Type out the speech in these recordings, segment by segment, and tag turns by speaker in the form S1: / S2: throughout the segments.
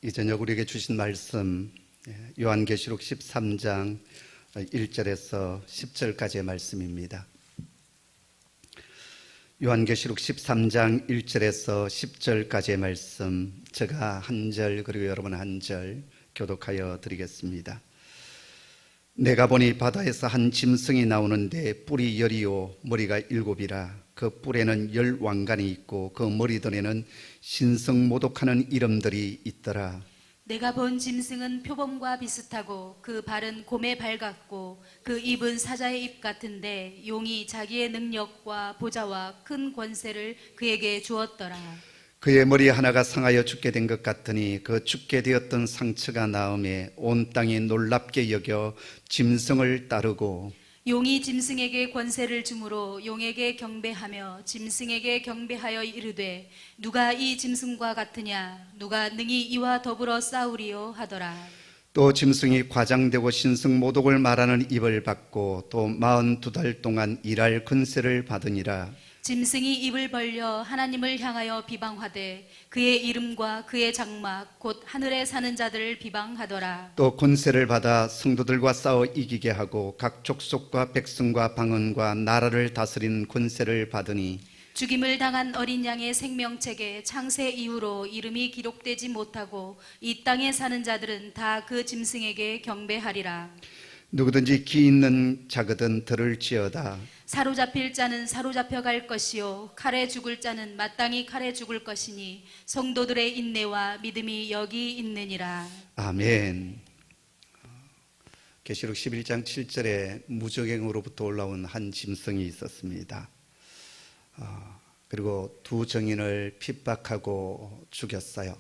S1: 이 저녁 우리에게 주신 말씀 요한계시록 13장 1절에서 10절까지의 말씀입니다. 요한계시록 13장 1절에서 10절까지의 말씀, 제가 한 절 그리고 여러분 한 절 교독하여 드리겠습니다. 내가 보니 바다에서 한 짐승이 나오는데 뿔이 10이요 머리가 7이라. 그 뿔에는 10왕관이 있고 그 머리들에는 신성모독하는 이름들이 있더라.
S2: 내가 본 짐승은 표범과 비슷하고 그 발은 곰의 발 같고 그 입은 사자의 입 같은데 용이 자기의 능력과 보좌와 큰 권세를 그에게 주었더라.
S1: 그의 머리 하나가 상하여 죽게 된 것 같으니 그 죽게 되었던 상처가 나음에 온 땅이 놀랍게 여겨 짐승을 따르고,
S2: 용이 짐승에게 권세를 주므로 용에게 경배하며 짐승에게 경배하여 이르되 누가 이 짐승과 같으냐, 누가 능히 이와 더불어 싸우리요 하더라.
S1: 또 짐승이 과장되고 신성모독을 말하는 입을 받고 또 42달 동안 일할 권세를 받으니라.
S2: 짐승이 입을 벌려 하나님을 향하여 비방하되 그의 이름과 그의 장막 곧 하늘에 사는 자들을 비방하더라.
S1: 또 권세를 받아 성도들과 싸워 이기게 하고 각 족속과 백성과 방언과 나라를 다스리는 권세를 받으니,
S2: 죽임을 당한 어린 양의 생명책에 창세 이후로 이름이 기록되지 못하고 이 땅에 사는 자들은 다 그 짐승에게 경배하리라.
S1: 누구든지 기 있는 자거든 들을지어다.
S2: 사로잡힐 자는 사로잡혀 갈 것이요 칼에 죽을 자는 마땅히 칼에 죽을 것이니 성도들의 인내와 믿음이 여기 있느니라.
S1: 아멘. 계시록 11장 7절에 무적행으로부터 올라온 한 짐승이 있었습니다. 그리고 두 정인을 핍박하고 죽였어요.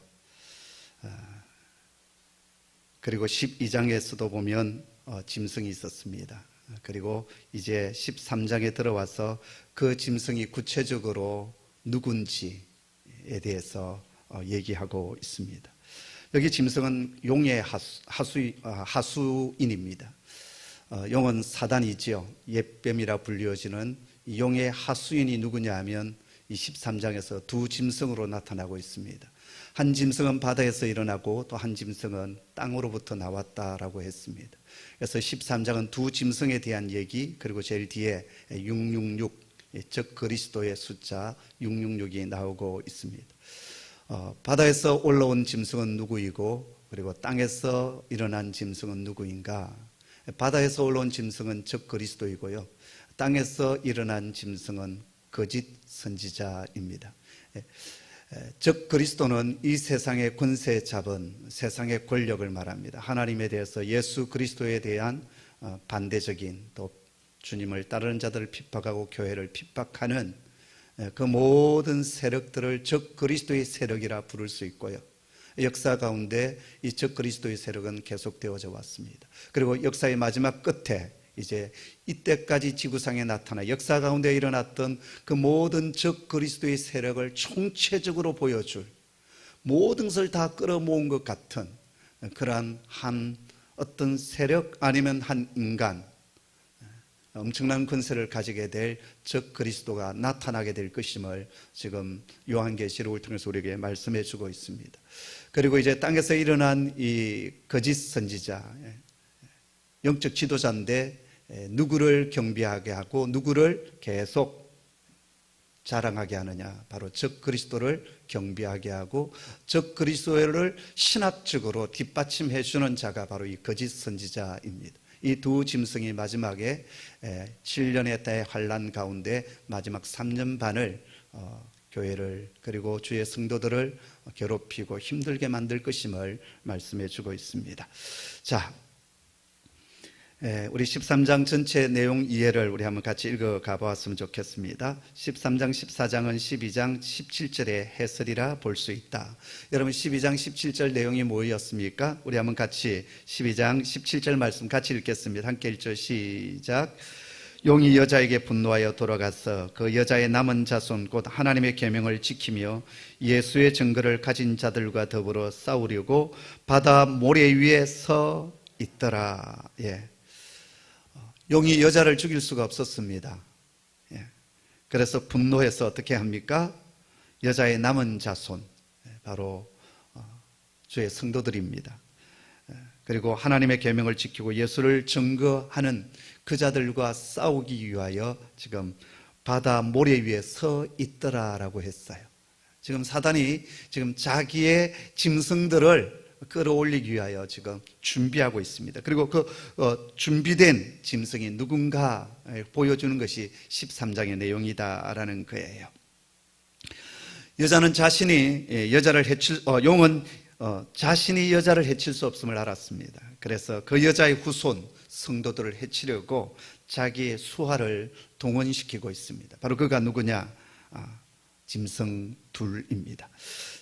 S1: 그리고 12장에서도 보면 짐승이 있었습니다. 그리고 이제 13장에 들어와서 그 짐승이 구체적으로 누군지에 대해서 얘기하고 있습니다. 여기 짐승은 용의 하수인입니다. 용은 사단이지요. 옛뱀이라 불리워지는 용의 하수인이 누구냐 하면 이 13장에서 두 짐승으로 나타나고 있습니다. 한 짐승은 바다에서 일어나고 또 한 짐승은 땅으로부터 나왔다라고 했습니다. 그래서 13장은 두 짐승에 대한 얘기, 그리고 제일 뒤에 666, 즉 그리스도의 숫자 666이 나오고 있습니다. 바다에서 올라온 짐승은 누구이고, 그리고 땅에서 일어난 짐승은 누구인가? 바다에서 올라온 짐승은 즉 그리스도이고요, 땅에서 일어난 짐승은 거짓 선지자입니다. 즉 그리스도는 이 세상의 권세 잡은 세상의 권력을 말합니다. 하나님에 대해서, 예수 그리스도에 대한 반대적인, 또 주님을 따르는 자들을 핍박하고 교회를 핍박하는 그 모든 세력들을 즉 그리스도의 세력이라 부를 수 있고요, 역사 가운데 이 즉 그리스도의 세력은 계속되어져 왔습니다. 그리고 역사의 마지막 끝에 이제 이때까지 지구상에 나타나 역사 가운데 일어났던 그 모든 적 그리스도의 세력을 총체적으로 보여줄, 모든 것을 다 끌어모은 것 같은 그러한 한 어떤 세력 아니면 한 인간, 엄청난 권세를 가지게 될 적 그리스도가 나타나게 될 것임을 지금 요한계시록을 통해서 우리에게 말씀해 주고 있습니다. 그리고 이제 땅에서 일어난 이 거짓 선지자, 영적 지도자인데 누구를 경배하게 하고 누구를 계속 자랑하게 하느냐, 바로 적 그리스도를 경배하게 하고 적 그리스도를 신학적으로 뒷받침해 주는 자가 바로 이 거짓 선지자입니다. 이 두 짐승이 마지막에 7년의 대환란 가운데 마지막 3년 반을 교회를 그리고 주의 성도들을 괴롭히고 힘들게 만들 것임을 말씀해 주고 있습니다. 자, 우리 13장 전체 내용 이해를 우리 한번 같이 읽어가 보았으면 좋겠습니다. 13장 14장은 12장 17절의 해설이라 볼 수 있다. 여러분, 12장 17절 내용이 뭐였습니까? 우리 한번 같이 12장 17절 말씀 같이 읽겠습니다. 함께 읽죠. 시작. 용이 여자에게 분노하여 돌아가서 그 여자의 남은 자손 곧 하나님의 계명을 지키며 예수의 증거를 가진 자들과 더불어 싸우려고 바다 모래 위에 서 있더라. 용이 여자를 죽일 수가 없었습니다. 그래서 분노해서 어떻게 합니까? 여자의 남은 자손, 바로 주의 성도들입니다. 그리고 하나님의 계명을 지키고 예수를 증거하는 그 자들과 싸우기 위하여 지금 바다 모래 위에 서 있더라라고 했어요. 지금 사단이 지금 자기의 짐승들을 끌어올리기 위하여 지금 준비하고 있습니다. 그리고 그 준비된 짐승이 누군가 보여주는 것이 13장의 내용이다라는 거예요. 여자는 자신이 여자를 용은 자신이 여자를 해칠 수 없음을 알았습니다. 그래서 그 여자의 후손 성도들을 해치려고 자기의 수하를 동원시키고 있습니다. 바로 그가 누구냐? 짐승 둘입니다.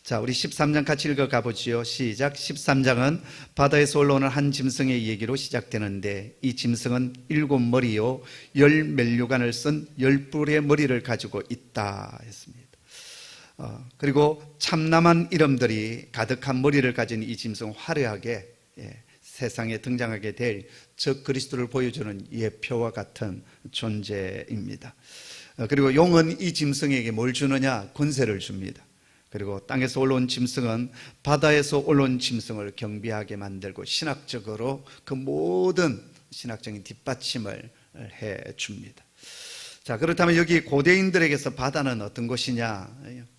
S1: 자, 우리 13장 같이 읽어가 보지요. 시작. 13장은 바다에서 올라오는 한 짐승의 얘기로 시작되는데, 이 짐승은 7머리요 10면류관을 쓴 10뿔의 머리를 가지고 있다 했습니다. 그리고 참남한 이름들이 가득한 머리를 가진 이 짐승은 화려하게 세상에 등장하게 될 적 그리스도를 보여주는 예표와 같은 존재입니다. 그리고 용은 이 짐승에게 뭘 주느냐? 권세를 줍니다. 그리고 땅에서 올라온 짐승은 바다에서 올라온 짐승을 경비하게 만들고 신학적으로 그 모든 신학적인 뒷받침을 해 줍니다. 자, 그렇다면 여기 고대인들에게서 바다는 어떤 것이냐?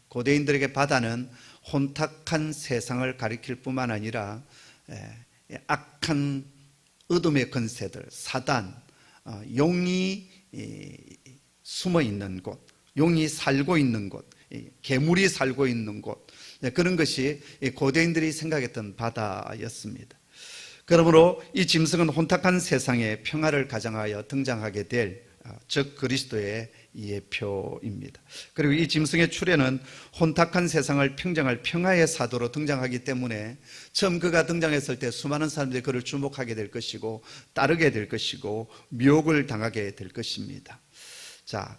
S1: 고대인들에게 바다는 혼탁한 세상을 가리킬 뿐만 아니라 악한 어둠의 권세들, 사단, 용이 숨어 있는 곳, 용이 살고 있는 곳, 괴물이 살고 있는 곳, 그런 것이 고대인들이 생각했던 바다였습니다. 그러므로 이 짐승은 혼탁한 세상에 평화를 가장하여 등장하게 될 적 그리스도의 예표입니다. 그리고 이 짐승의 출현은 혼탁한 세상을 평정할 평화의 사도로 등장하기 때문에 처음 그가 등장했을 때 수많은 사람들이 그를 주목하게 될 것이고 따르게 될 것이고 미혹을 당하게 될 것입니다. 자,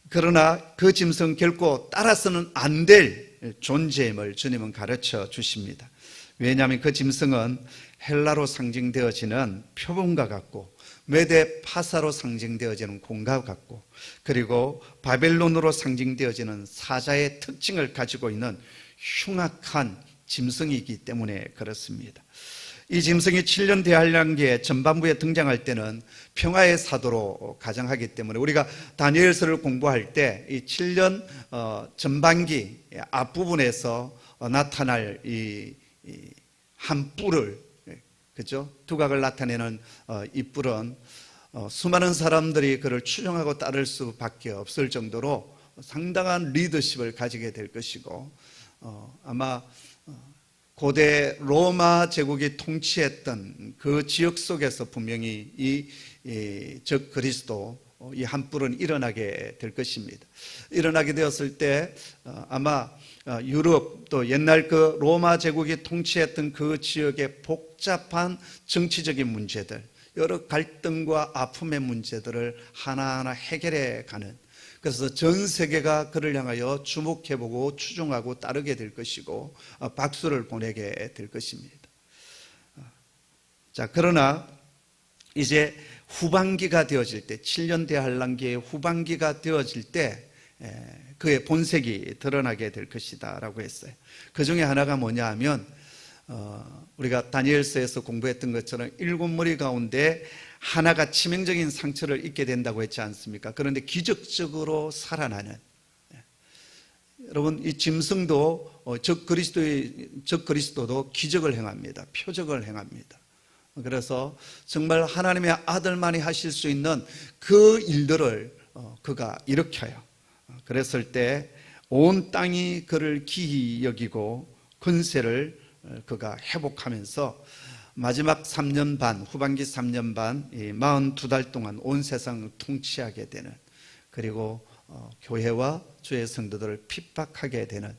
S1: 그러나 그 짐승 결코 따라서는 안 될 존재임을 주님은 가르쳐 주십니다. 왜냐하면 그 짐승은 헬라로 상징되어지는 표범과 같고 메데 파사로 상징되어지는 공과 같고 그리고 바벨론으로 상징되어지는 사자의 특징을 가지고 있는 흉악한 짐승이기 때문에 그렇습니다. 이 짐승이 7년 대환란기의 전반부에 등장할 때는 평화의 사도로 가장하기 때문에 우리가 다니엘서를 공부할 때 이 7년 전반기 앞부분에서 나타날 이 한 뿔을, 그죠? 두각을 나타내는 이 뿔은 수많은 사람들이 그를 추종하고 따를 수밖에 없을 정도로 상당한 리더십을 가지게 될 것이고 아마 고대 로마 제국이 통치했던 그 지역 속에서 분명히 이 적 그리스도 이 한 뿔은 일어나게 될 것입니다. 일어나게 되었을 때 아마 유럽 또 옛날 그 로마 제국이 통치했던 그 지역의 복잡한 정치적인 문제들, 여러 갈등과 아픔의 문제들을 하나하나 해결해 가는, 그래서 전 세계가 그를 향하여 주목해보고 추종하고 따르게 될 것이고 박수를 보내게 될 것입니다. 자, 그러나 이제 후반기가 되어질 때, 7년 대환란기의 후반기가 되어질 때 그의 본색이 드러나게 될 것이다 라고 했어요. 그 중에 하나가 뭐냐 하면 우리가 다니엘서에서 공부했던 것처럼 7머리 가운데 하나가 치명적인 상처를 입게 된다고 했지 않습니까? 그런데 기적적으로 살아나는, 여러분 이 짐승도 적 그리스도도 기적을 행합니다. 표적을 행합니다. 그래서 정말 하나님의 아들만이 하실 수 있는 그 일들을 그가 일으켜요. 그랬을 때 온 땅이 그를 기히 여기고 권세를 그가 회복하면서 마지막 3년 반, 후반기 3년 반, 42달 동안 온 세상을 통치하게 되는, 그리고 교회와 주의 성도들을 핍박하게 되는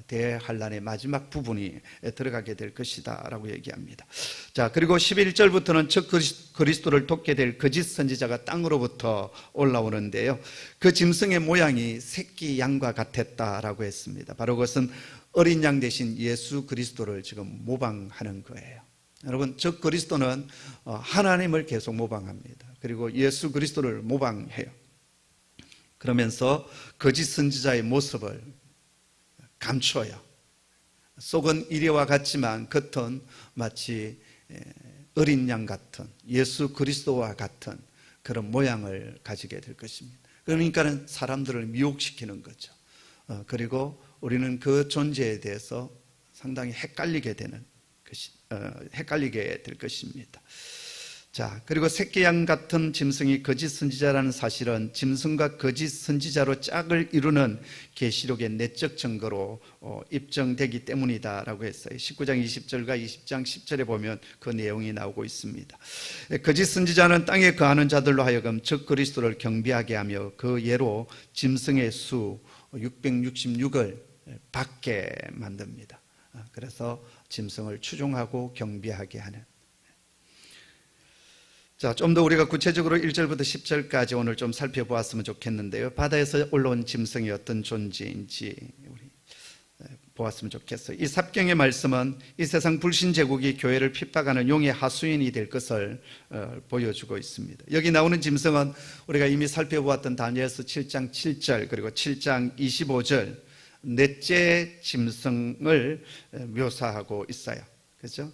S1: 대환란의 마지막 부분이 들어가게 될 것이다 라고 얘기합니다. 자, 그리고 11절부터는 적 그리스도를 돕게 될 거짓 선지자가 땅으로부터 올라오는데요, 그 짐승의 모양이 새끼 양과 같았다라고 했습니다. 바로 그것은 어린 양 대신 예수 그리스도를 지금 모방하는 거예요. 여러분, 적 그리스도는 하나님을 계속 모방합니다. 그리고 예수 그리스도를 모방해요. 그러면서 거짓 선지자의 모습을 감춰요. 속은 이리와 같지만 겉은 마치 어린 양 같은, 예수 그리스도와 같은 그런 모양을 가지게 될 것입니다. 그러니까는 사람들을 미혹시키는 거죠. 그리고 우리는 그 존재에 대해서 상당히 헷갈리게 될 것입니다. 자, 그리고 새끼 양 같은 짐승이 거짓 선지자라는 사실은 짐승과 거짓 선지자로 짝을 이루는 계시록의 내적 증거로 입증되기 때문이다라고 했어요. 19장 20절과 20장 10절에 보면 그 내용이 나오고 있습니다. 거짓 선지자는 땅에 거하는 자들로 하여금 적 그리스도를 경배하게 하며 그 예로 짐승의 수 666을 받게 만듭니다. 그래서 짐승을 추종하고 경배하게 하는. 자, 좀 더 우리가 구체적으로 1절부터 10절까지 오늘 좀 살펴보았으면 좋겠는데요. 바다에서 올라온 짐승이 어떤 존재인지 우리 보았으면 좋겠어요. 이 삽경의 말씀은 이 세상 불신 제국이 교회를 핍박하는 용의 하수인이 될 것을 보여주고 있습니다. 여기 나오는 짐승은 우리가 이미 살펴보았던 다니엘서 7장 7절 그리고 7장 25절 넷째 짐승을 묘사하고 있어요. 그렇죠?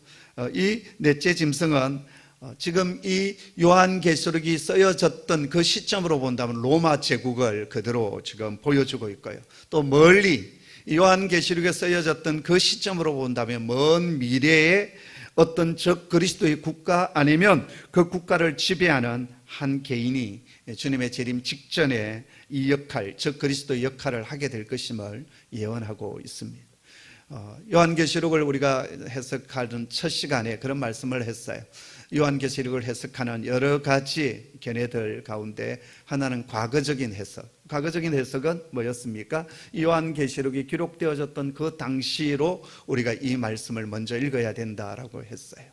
S1: 이 넷째 짐승은 지금 이 요한계시록이 쓰여졌던 그 시점으로 본다면 로마 제국을 그대로 지금 보여주고 있고요. 또 멀리 요한계시록에 쓰여졌던 그 시점으로 본다면 먼 미래에 어떤 적 그리스도의 국가 아니면 그 국가를 지배하는 한 개인이 주님의 재림 직전에 이 역할, 적 그리스도의 역할을 하게 될 것임을 예언하고 있습니다. 요한계시록을 우리가 해석하는 첫 시간에 그런 말씀을 했어요. 요한계시록을 해석하는 여러 가지 견해들 가운데 하나는 과거적인 해석. 과거적인 해석은 뭐였습니까? 요한계시록이 기록되어졌던 그 당시로 우리가 이 말씀을 먼저 읽어야 된다라고 했어요.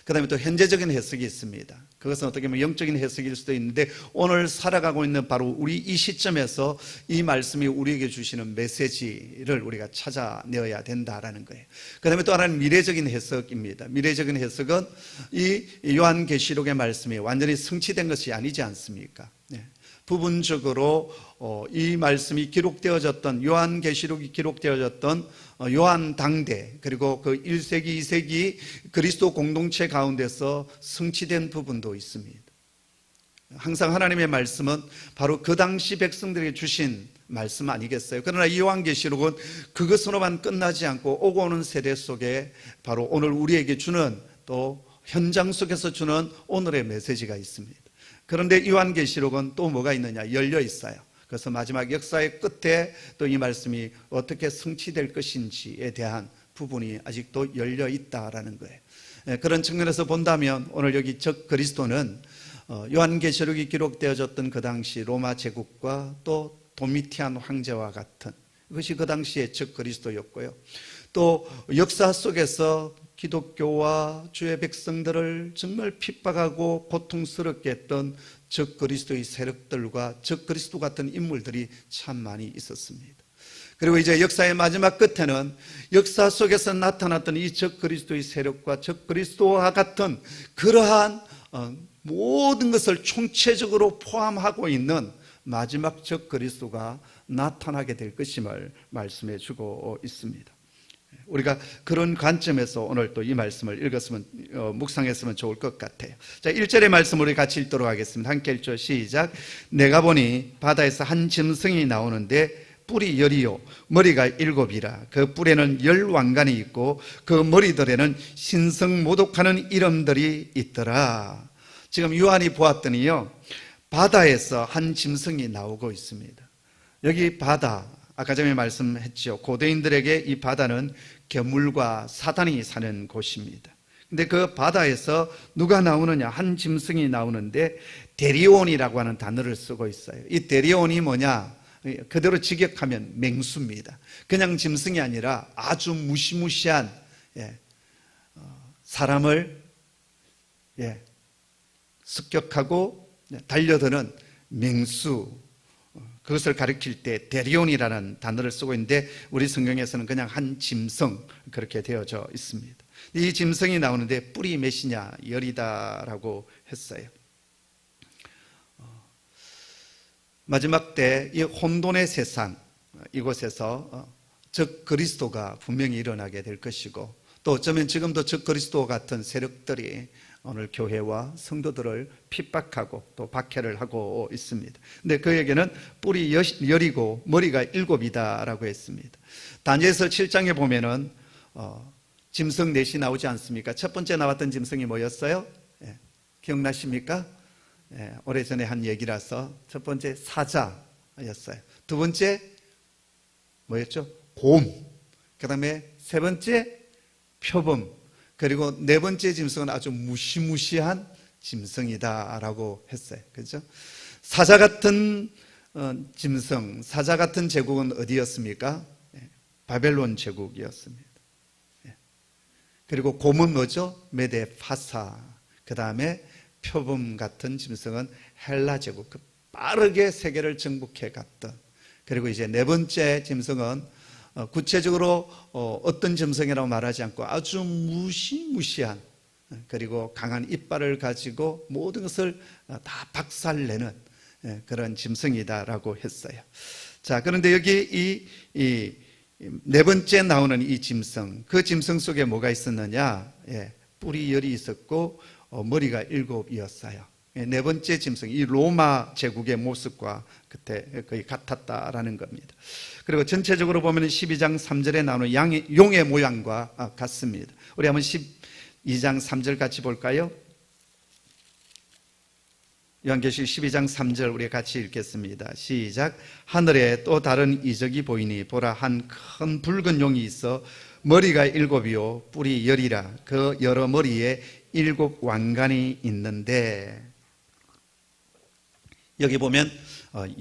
S1: 그 다음에 또 현재적인 해석이 있습니다. 그것은 어떻게 보면 영적인 해석일 수도 있는데 오늘 살아가고 있는 바로 우리 이 시점에서 이 말씀이 우리에게 주시는 메시지를 우리가 찾아내어야 된다라는 거예요. 그 다음에 또 하나는 미래적인 해석입니다. 미래적인 해석은 이 요한계시록의 말씀이 완전히 성취된 것이 아니지 않습니까? 부분적으로 이 말씀이 기록되어졌던 요한계시록이 기록되어졌던 요한 당대 그리고 그 1세기 2세기 그리스도 공동체 가운데서 성취된 부분도 있습니다. 항상 하나님의 말씀은 바로 그 당시 백성들에게 주신 말씀 아니겠어요? 그러나 이 요한계시록은 그것으로만 끝나지 않고 오고 오는 세대 속에 바로 오늘 우리에게 주는 또 현장 속에서 주는 오늘의 메시지가 있습니다. 그런데 요한계시록은 또 뭐가 있느냐? 열려 있어요. 그래서 마지막 역사의 끝에 또 이 말씀이 어떻게 성취될 것인지에 대한 부분이 아직도 열려 있다라는 거예요. 그런 측면에서 본다면 오늘 여기 적 그리스도는 요한계시록이 기록되어졌던 그 당시 로마 제국과 또 도미티안 황제와 같은 그것이 그 당시의 적 그리스도였고요. 또 역사 속에서 기독교와 주의 백성들을 정말 핍박하고 고통스럽게 했던 적 그리스도의 세력들과 적 그리스도 같은 인물들이 참 많이 있었습니다. 그리고 이제 역사의 마지막 끝에는 역사 속에서 나타났던 이 적 그리스도의 세력과 적 그리스도와 같은 그러한 모든 것을 총체적으로 포함하고 있는 마지막 적 그리스도가 나타나게 될 것임을 말씀해 주고 있습니다. 우리가 그런 관점에서 오늘 또 이 말씀을 읽었으면 묵상했으면 좋을 것 같아요. 자, 1절의 말씀 우리 같이 읽도록 하겠습니다. 함께 읽죠. 시작. 내가 보니 바다에서 한 짐승이 나오는데 뿔이 10이요 머리가 7이라. 그 뿔에는 10왕관이 있고 그 머리들에는 신성모독하는 이름들이 있더라. 지금 요한이 보았더니요 바다에서 한 짐승이 나오고 있습니다. 여기 바다, 아까 전에 말씀했죠. 고대인들에게 이 바다는 괴물과 사단이 사는 곳입니다. 근데 그 바다에서 누가 나오느냐? 한 짐승이 나오는데 데리온이라고 하는 단어를 쓰고 있어요. 이 데리온이 뭐냐? 그대로 직역하면 맹수입니다. 그냥 짐승이 아니라 아주 무시무시한 사람을 습격하고 달려드는 맹수, 그것을 가리킬 때 데리온이라는 단어를 쓰고 있는데 우리 성경에서는 그냥 한 짐승 그렇게 되어져 있습니다. 이 짐승이 나오는데 뿔이 몇이냐? 10이다라고 했어요. 마지막 때 이 혼돈의 세상 이곳에서 적 그리스도가 분명히 일어나게 될 것이고, 또 어쩌면 지금도 적 그리스도 같은 세력들이 오늘 교회와 성도들을 핍박하고 또 박해를 하고 있습니다. 근데 그에게는 뿔이 10이고 머리가 7이다라고 했습니다. 다니엘서 7장에 보면은 짐승 넷이 나오지 않습니까? 첫 번째 나왔던 짐승이 뭐였어요? 기억나십니까? 오래전에 한 얘기라서 첫 번째 사자였어요. 두 번째 뭐였죠? 곰. 그 다음에 세 번째 표범. 그리고 네 번째 짐승은 아주 무시무시한 짐승이다라고 했어요. 그렇죠? 사자 같은 짐승, 사자 같은 제국은 어디였습니까? 바벨론 제국이었습니다. 그리고 곰은 뭐죠? 메데 파사. 그 다음에 표범 같은 짐승은 헬라 제국, 빠르게 세계를 정복해 갔던. 그리고 이제 네 번째 짐승은 구체적으로 어떤 짐승이라고 말하지 않고 아주 무시무시한, 그리고 강한 이빨을 가지고 모든 것을 다 박살내는 그런 짐승이다라고 했어요. 자, 그런데 여기 이 네 번째 나오는 이 짐승, 그 짐승 속에 뭐가 있었느냐? 뿔이 10이 있었고 머리가 7이었어요. 네 번째 짐승, 이 로마 제국의 모습과 그때 거의 같았다라는 겁니다. 그리고 전체적으로 보면 12장 3절에 나오는 용의 모양과 같습니다. 우리 한번 12장 3절 같이 볼까요? 요한계시록 12장 3절 우리 같이 읽겠습니다. 시작. 하늘에 또 다른 이적이 보이니 보라, 한 큰 붉은 용이 있어 머리가 7이요 뿔이 10이라. 그 여러 머리에 7 왕관이 있는데, 여기 보면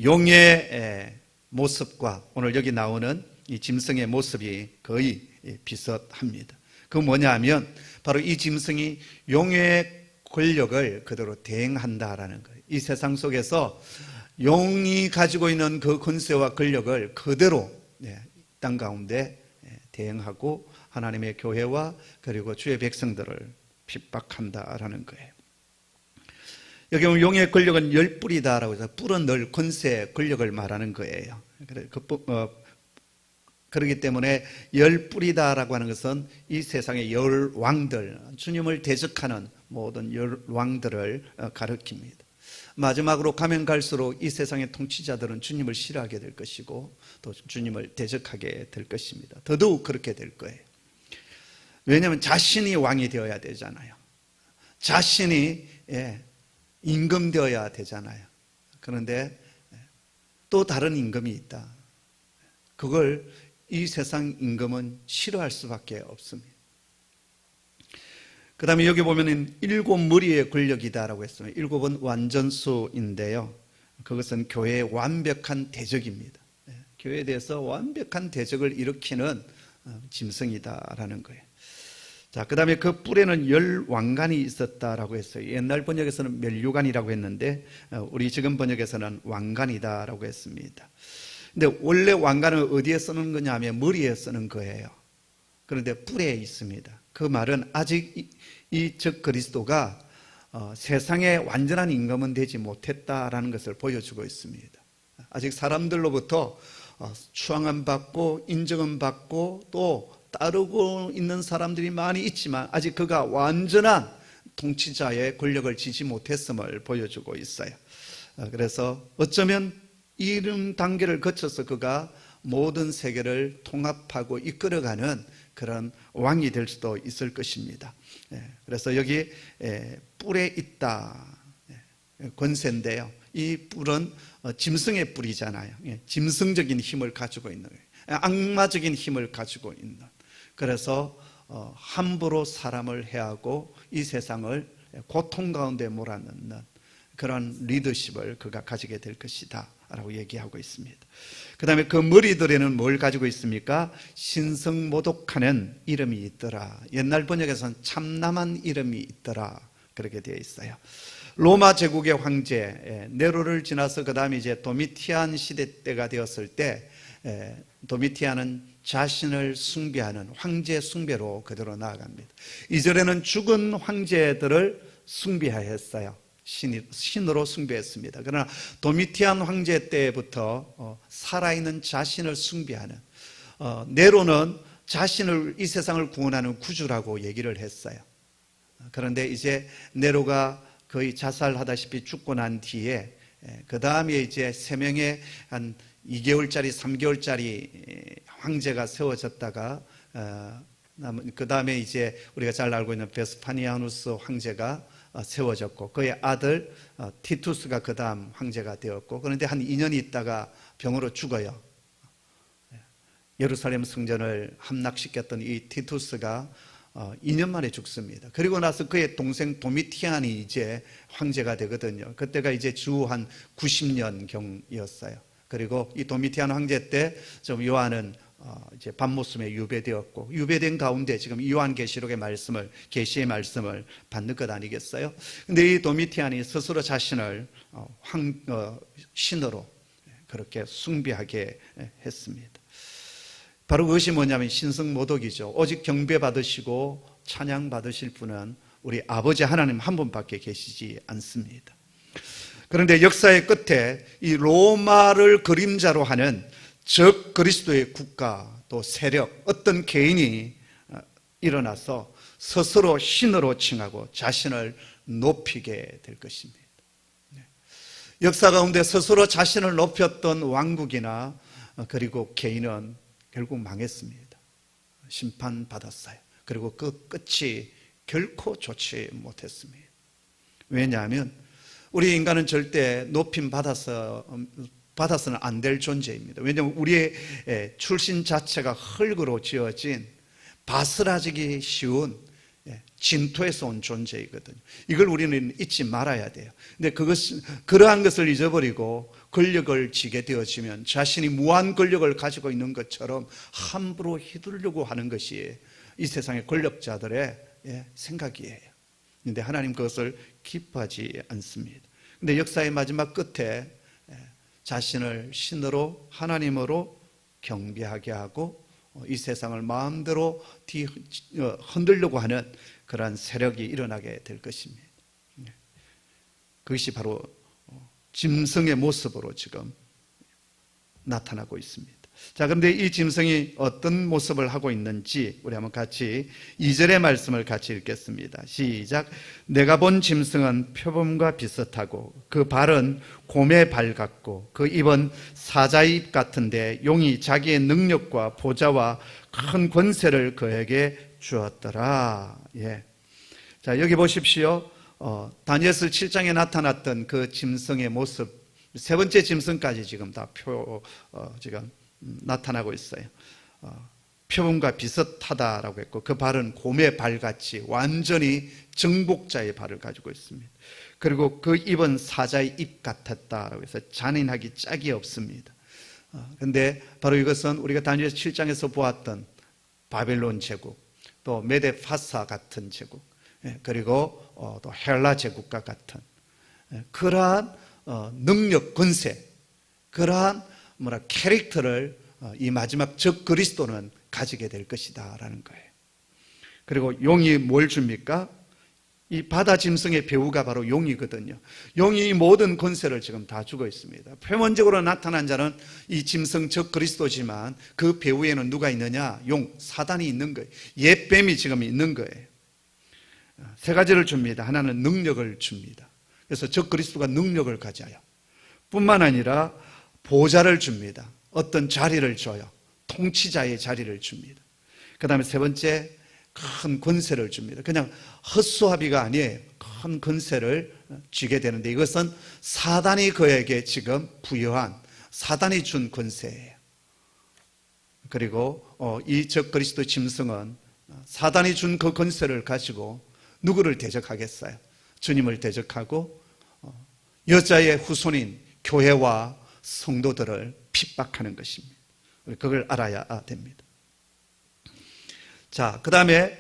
S1: 용의 모습과 오늘 여기 나오는 이 짐승의 모습이 거의 비슷합니다. 그 뭐냐 하면 바로 이 짐승이 용의 권력을 그대로 대행한다라는 거예요. 이 세상 속에서 용이 가지고 있는 그 권세와 권력을 그대로 땅 가운데 대행하고 하나님의 교회와 그리고 주의 백성들을 핍박한다라는 거예요. 여기 보면 용의 권력은 10뿔이다라고 해서, 뿔은 늘 권세, 권력을 말하는 거예요. 그렇기 때문에 10뿔이다라고 하는 것은 이 세상의 10왕들, 주님을 대적하는 모든 10왕들을 가리킵니다. 마지막으로 가면 갈수록 이 세상의 통치자들은 주님을 싫어하게 될 것이고 또 주님을 대적하게 될 것입니다. 더더욱 그렇게 될 거예요. 왜냐하면 자신이 왕이 되어야 되잖아요. 자신이 임금되어야 되잖아요. 그런데 또 다른 임금이 있다. 그걸 이 세상 임금은 싫어할 수밖에 없습니다. 그 다음에 여기 보면 7머리의 권력이다라고 했습니다. 7은 완전수인데요. 그것은 교회의 완벽한 대적입니다. 교회에 대해서 완벽한 대적을 일으키는 짐승이다라는 거예요. 자, 그 다음에 그 뿔에는 10왕관이 있었다라고 했어요. 옛날 번역에서는 면류관이라고 했는데 우리 지금 번역에서는 왕관이다라고 했습니다. 근데 원래 왕관은 어디에 쓰는 거냐 하면 머리에 쓰는 거예요. 그런데 뿔에 있습니다. 그 말은 아직 이 적 그리스도가 세상의 완전한 임금은 되지 못했다라는 것을 보여주고 있습니다. 아직 사람들로부터 추앙은 받고 인정은 받고 또 따르고 있는 사람들이 많이 있지만 아직 그가 완전한 통치자의 권력을 쥐지 못했음을 보여주고 있어요. 그래서 어쩌면 이런 단계를 거쳐서 그가 모든 세계를 통합하고 이끌어가는 그런 왕이 될 수도 있을 것입니다. 그래서 여기 뿔에 있다, 권세인데요. 이 뿔은 짐승의 뿔이잖아요. 짐승적인 힘을 가지고 있는 거예요. 악마적인 힘을 가지고 있는. 그래서 함부로 사람을 해하고 이 세상을 고통 가운데 몰아넣는 그런 리더십을 그가 가지게 될 것이다 라고 얘기하고 있습니다. 그 다음에 그 머리들에는 뭘 가지고 있습니까? 신성모독하는 이름이 있더라. 옛날 번역에서는 참남한 이름이 있더라 그렇게 되어 있어요. 로마 제국의 황제 네로를 지나서 그 다음에 이제 도미티안 시대 때가 되었을 때 도미티안은 자신을 숭배하는 황제 숭배로 그대로 나아갑니다. 이전에는 죽은 황제들을 숭배하였어요. 신으로 숭배했습니다. 그러나 도미티안 황제 때부터 살아있는 자신을 숭배하는, 네로는 자신을 이 세상을 구원하는 구주라고 얘기를 했어요. 그런데 이제 네로가 거의 자살하다시피 죽고 난 뒤에 그 다음에 이제 3명의 한 2개월짜리 3개월짜리 황제가 세워졌다가 그 다음에 이제 우리가 잘 알고 있는 베스파니아누스 황제가 세워졌고 그의 아들 티투스가 그 다음 황제가 되었고, 그런데 한 2년 있다가 병으로 죽어요. 예루살렘 성전을 함락시켰던 이 티투스가 2년 만에 죽습니다. 그리고 나서 그의 동생 도미티안이 이제 황제가 되거든요. 그때가 이제 주 한 90년경이었어요. 그리고 이 도미티안 황제 때 좀 요한은 이제 밤모습에 유배되었고, 유배된 가운데 지금 요한계시록의 말씀을, 계시의 말씀을 받는 것 아니겠어요? 근데 이 도미티안이 스스로 자신을 신으로 그렇게 숭배하게 했습니다. 바로 그것이 뭐냐면 신성모독이죠. 오직 경배 받으시고 찬양 받으실 분은 우리 아버지 하나님 한 분밖에 계시지 않습니다. 그런데 역사의 끝에 이 로마를 그림자로 하는 적 그리스도의 국가 또 세력, 어떤 개인이 일어나서 스스로 신으로 칭하고 자신을 높이게 될 것입니다. 역사 가운데 스스로 자신을 높였던 왕국이나 그리고 개인은 결국 망했습니다. 심판받았어요. 그리고 그 끝이 결코 좋지 못했습니다. 왜냐하면 우리 인간은 절대 높임 받아서는 안 될 존재입니다. 왜냐하면 우리의 출신 자체가 흙으로 지어진 바스라지기 쉬운 진토에서 온 존재이거든요. 이걸 우리는 잊지 말아야 돼요. 근데 그러한 것을 잊어버리고 권력을 쥐게 되어지면 자신이 무한 권력을 가지고 있는 것처럼 함부로 휘두르려고 하는 것이 이 세상의 권력자들의 생각이에요. 그런데 하나님 그것을 기뻐하지 않습니다. 근데 역사의 마지막 끝에 자신을 신으로 하나님으로 경배하게 하고 이 세상을 마음대로 흔들려고 하는 그러한 세력이 일어나게 될 것입니다. 그것이 바로 짐승의 모습으로 지금 나타나고 있습니다. 자, 그런데 이 짐승이 어떤 모습을 하고 있는지 우리 한번 같이 2절의 말씀을 같이 읽겠습니다. 시작. 내가 본 짐승은 표범과 비슷하고 그 발은 곰의 발 같고 그 입은 사자의 입 같은데 용이 자기의 능력과 보좌와 큰 권세를 그에게 주었더라. 예. 자, 여기 보십시오. 다니엘서 7장에 나타났던 그 짐승의 모습, 세 번째 짐승까지 지금 다 지금 나타나고 있어요. 표범과 비슷하다라고 했고 그 발은 곰의 발같이 완전히 정복자의 발을 가지고 있습니다. 그리고 그 입은 사자의 입 같았다라고 해서 잔인하기 짝이 없습니다. 그런데 바로 이것은 우리가 다니엘 7장에서 보았던 바벨론 제국, 또 메데파사 같은 제국, 그리고 또 헬라 제국과 같은 그러한 능력, 권세, 그러한 캐릭터를 이 마지막 적 그리스도는 가지게 될 것이다 라는 거예요. 그리고 용이 뭘 줍니까? 이 바다 짐승의 배후가 바로 용이거든요. 용이 이 모든 권세를 지금 다 주고 있습니다. 표면적으로 나타난 자는 이 짐승 적 그리스도지만 그 배후에는 누가 있느냐? 용, 사단이 있는 거예요. 옛뱀이 지금 있는 거예요. 세 가지를 줍니다. 하나는 능력을 줍니다. 그래서 적 그리스도가 능력을 가져요. 뿐만 아니라 보좌를 줍니다. 어떤 자리를 줘요. 통치자의 자리를 줍니다. 그 다음에 세 번째, 큰 권세를 줍니다. 그냥 헛수아비가 아니에요. 큰 권세를 쥐게 되는데 이것은 사단이 그에게 지금 부여한, 사단이 준 권세예요. 그리고 이 적 그리스도 짐승은 사단이 준 그 권세를 가지고 누구를 대적하겠어요? 주님을 대적하고 여자의 후손인 교회와 성도들을 핍박하는 것입니다. 우리 그걸 알아야 됩니다. 자, 그 다음에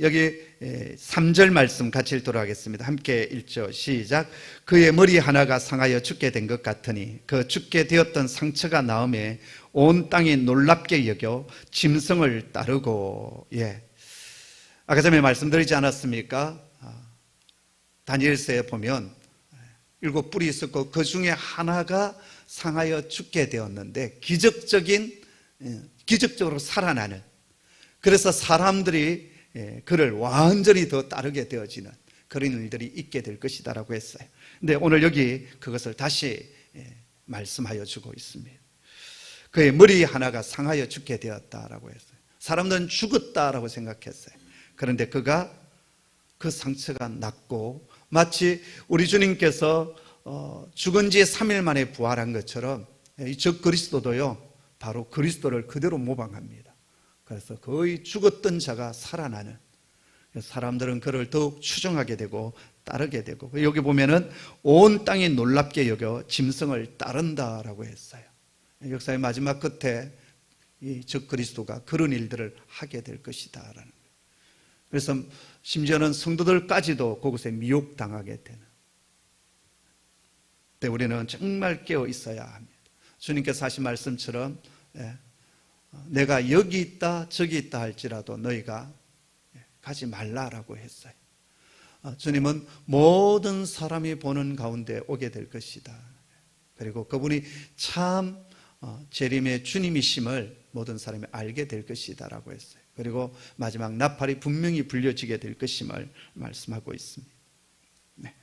S1: 여기 3절 말씀 같이 읽도록 하겠습니다. 함께 읽죠. 시작. 그의 머리 하나가 상하여 죽게 된 것 같으니 그 죽게 되었던 상처가 나음에 온 땅이 놀랍게 여겨 짐승을 따르고. 예. 아까 전에 말씀드리지 않았습니까? 다니엘서에 보면 7뿔이 있었고 그 중에 하나가 상하여 죽게 되었는데 기적적인 기적적으로 살아나는, 그래서 사람들이 그를 완전히 더 따르게 되어지는 그런 일들이 있게 될 것이다라고 했어요. 근데 오늘 여기 그것을 다시 말씀하여 주고 있습니다. 그의 머리 하나가 상하여 죽게 되었다라고 했어요. 사람들은 죽었다라고 생각했어요. 그런데 그가 그 상처가 낫고, 마치 우리 주님께서 죽은 지 3일 만에 부활한 것처럼 이 적그리스도도요 바로 그리스도를 그대로 모방합니다. 그래서 거의 죽었던 자가 살아나는, 사람들은 그를 더욱 추종하게 되고 따르게 되고, 여기 보면은 온 땅이 놀랍게 여겨 짐승을 따른다라고 했어요. 역사의 마지막 끝에 이 적그리스도가 그런 일들을 하게 될 것이다라는 거예요. 그래서 심지어는 성도들까지도 그곳에 미혹당하게 되는, 그때 우리는 정말 깨어 있어야 합니다. 주님께서 하신 말씀처럼 내가 여기 있다 저기 있다 할지라도 너희가 가지 말라라고 했어요. 주님은 모든 사람이 보는 가운데 오게 될 것이다. 그리고 그분이 참 재림의 주님이심을 모든 사람이 알게 될 것이다 라고 했어요. 그리고 마지막 나팔이 분명히 불려지게 될 것임을 말씀하고 있습니다. 네.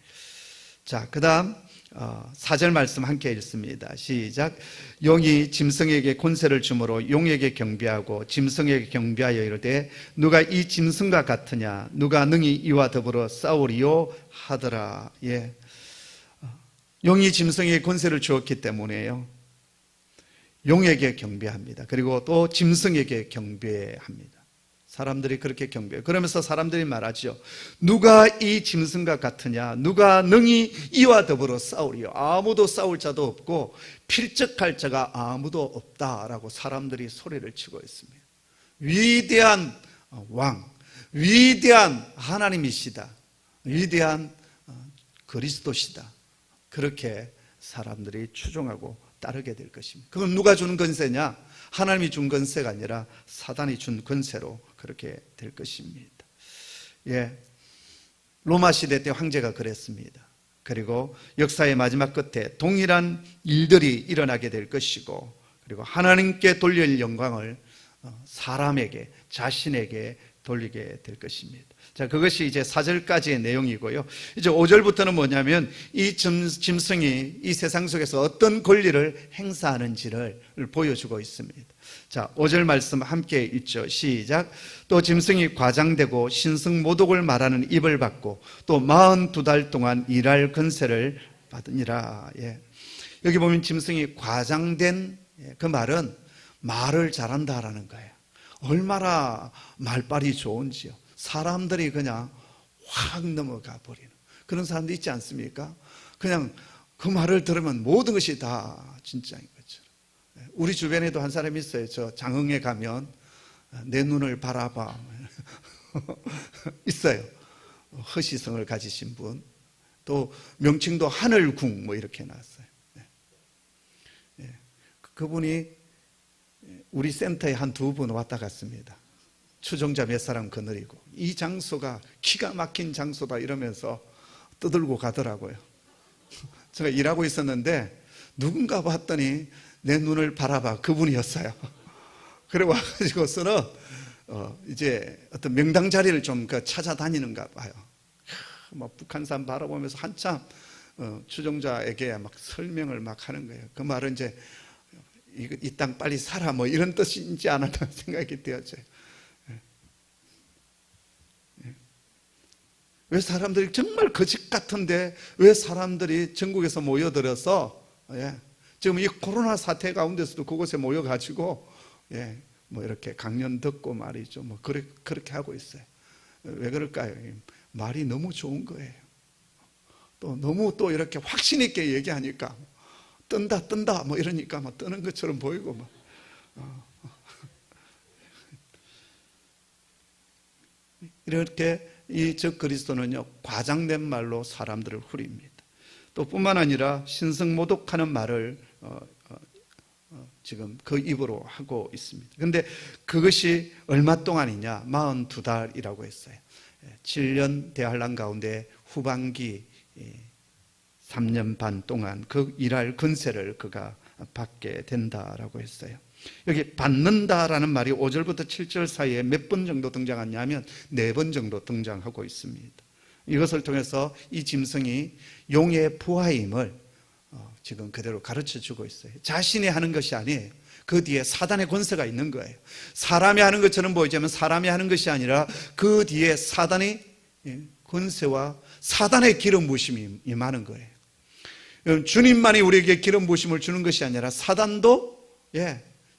S1: 자, 그 다음 4절 말씀 함께 읽습니다. 시작. 용이 짐승에게 권세를 주므로 용에게 경배하고 짐승에게 경배하여 이르되 누가 이 짐승과 같으냐, 누가 능히 이와 더불어 싸우리요 하더라. 예. 용이 짐승에게 권세를 주었기 때문에요, 용에게 경배합니다. 그리고 또 짐승에게 경배합니다. 사람들이 그렇게 경배해요. 그러면서 사람들이 말하죠. 누가 이 짐승과 같으냐, 누가 능히 이와 더불어 싸우리요. 아무도 싸울 자도 없고 필적할 자가 아무도 없다라고 사람들이 소리를 치고 있습니다. 위대한 왕, 위대한 하나님이시다, 위대한 그리스도시다, 그렇게 사람들이 추종하고 따르게 될 것입니다. 그건 누가 주는 권세냐? 하나님이 준 권세가 아니라 사단이 준 권세로 그렇게 될 것입니다. 예, 로마 시대 때 황제가 그랬습니다. 그리고 역사의 마지막 끝에 동일한 일들이 일어나게 될 것이고, 그리고 하나님께 돌릴 영광을 사람에게, 자신에게 돌리게 될 것입니다. 자, 그것이 이제 4절까지의 내용이고요. 이제 5절부터는 뭐냐면 이 짐승이 이 세상 속에서 어떤 권리를 행사하는지를 보여주고 있습니다. 자, 5절 말씀 함께 읽죠. 시작. 또 짐승이 과장되고 신성모독을 말하는 입을 받고 또 42달 동안 일할 권세를 받으니라. 예. 여기 보면 짐승이 과장된, 그 말은 말을 잘한다라는 거예요. 얼마나 말빨이 좋은지요. 사람들이 그냥 확 넘어가 버리는 그런 사람도 있지 않습니까? 그냥 그 말을 들으면 모든 것이 다 진짜인 것처럼. 우리 주변에도 한 사람이 있어요. 저 장흥에 가면 내 눈을 바라봐 있어요. 허시성을 가지신 분. 또 명칭도 하늘궁 뭐 이렇게 놨어요. 그분이 우리 센터에 한 2번 왔다 갔습니다. 추종자 몇 사람 거느리고 이 장소가 기가 막힌 장소다 이러면서 떠들고 가더라고요. 제가 일하고 있었는데 누군가 봤더니 내 눈을 바라봐 그분이었어요. 그래 와가지고서는 이제 어떤 명당 자리를 좀 찾아다니는가 봐요. 막 북한산 바라보면서 한참 추종자에게 막 설명을 막 하는 거예요. 그 말은 이제 이 땅 빨리 살아 뭐 이런 뜻인지 않았나 생각이 되었어요. 왜 사람들이 정말 거짓 같은데 왜 사람들이 전국에서 모여들어서 지금 이 코로나 사태 가운데서도 그곳에 모여가지고 뭐 이렇게 강연 듣고 말이죠. 뭐 그렇게 하고 있어요. 왜 그럴까요? 말이 너무 좋은 거예요. 또 너무 또 이렇게 확신 있게 얘기하니까 뜬다 뭐 이러니까 막 뜨는 것처럼 보이고 막. 이렇게 이 적그리스도는요 과장된 말로 사람들을 후립니다. 또 뿐만 아니라 신성모독하는 말을 지금 그 입으로 하고 있습니다. 그런데 그것이 얼마 동안이냐? 42달이라고 했어요. 7년 대환란 가운데 후반기 3년 반 동안 그 일할 권세를 그가 받게 된다라고 했어요. 여기 받는다라는 말이 5절부터 7절 사이에 몇 번 정도 등장하냐면 4번 정도 등장하고 있습니다. 이것을 통해서 이 짐승이 용의 부하임을 지금 그대로 가르쳐주고 있어요. 자신이 하는 것이 아니에요. 그 뒤에 사단의 권세가 있는 거예요. 사람이 하는 것처럼 보이지만 사람이 하는 것이 아니라 그 뒤에 사단의 권세와 사단의 기름 부으심이 임하는 거예요. 주님만이 우리에게 기름 부으심을 주는 것이 아니라 사단도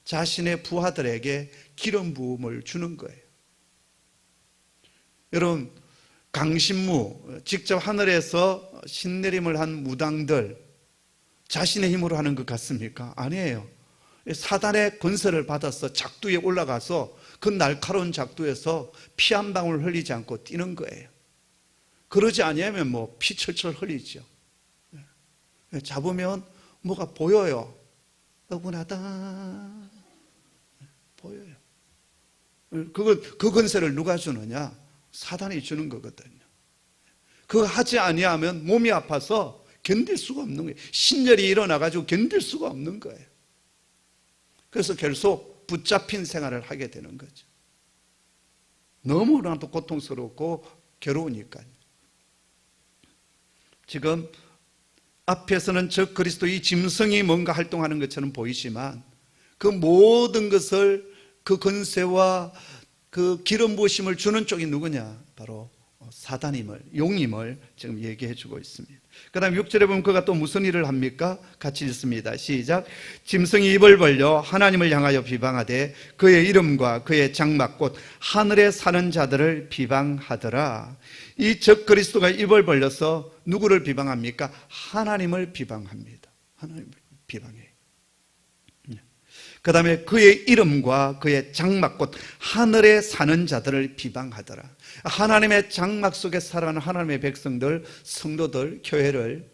S1: 자신의 부하들에게 기름 부음을 주는 거예요. 여러분, 강신무, 직접 하늘에서 신내림을 한 무당들 자신의 힘으로 하는 것 같습니까? 아니에요. 사단의 권세를 받아서 작두에 올라가서 그 날카로운 작두에서 피 한 방울 흘리지 않고 뛰는 거예요. 그러지 아니하면 피 철철 흘리죠. 잡으면 뭐가 보여요. 억울하다. 보여요. 그 권세를 누가 주느냐? 사단이 주는 거거든요. 그거 하지 아니하면 몸이 아파서 견딜 수가 없는 거예요. 신열이 일어나가지고 견딜 수가 없는 거예요. 그래서 계속 붙잡힌 생활을 하게 되는 거죠. 너무나도 고통스럽고 괴로우니까요. 지금 앞에서는 저 그리스도 이 짐승이 뭔가 활동하는 것처럼 보이지만 그 모든 것을 그 권세와 그 기름 부으심을 주는 쪽이 누구냐? 바로 사단임을, 용임을 지금 얘기해 주고 있습니다. 그 다음 6절에 보면 그가 또 무슨 일을 합니까? 같이 읽습니다. 시작. 짐승이 입을 벌려 하나님을 향하여 비방하되 그의 이름과 그의 장막 곧 하늘에 사는 자들을 비방하더라. 이 적 그리스도가 입을 벌려서 누구를 비방합니까? 하나님을 비방합니다. 하나님을 비방해요. 그 다음에 그의 이름과 그의 장막 곧 하늘에 사는 자들을 비방하더라. 하나님의 장막 속에 살아가는 하나님의 백성들, 성도들, 교회를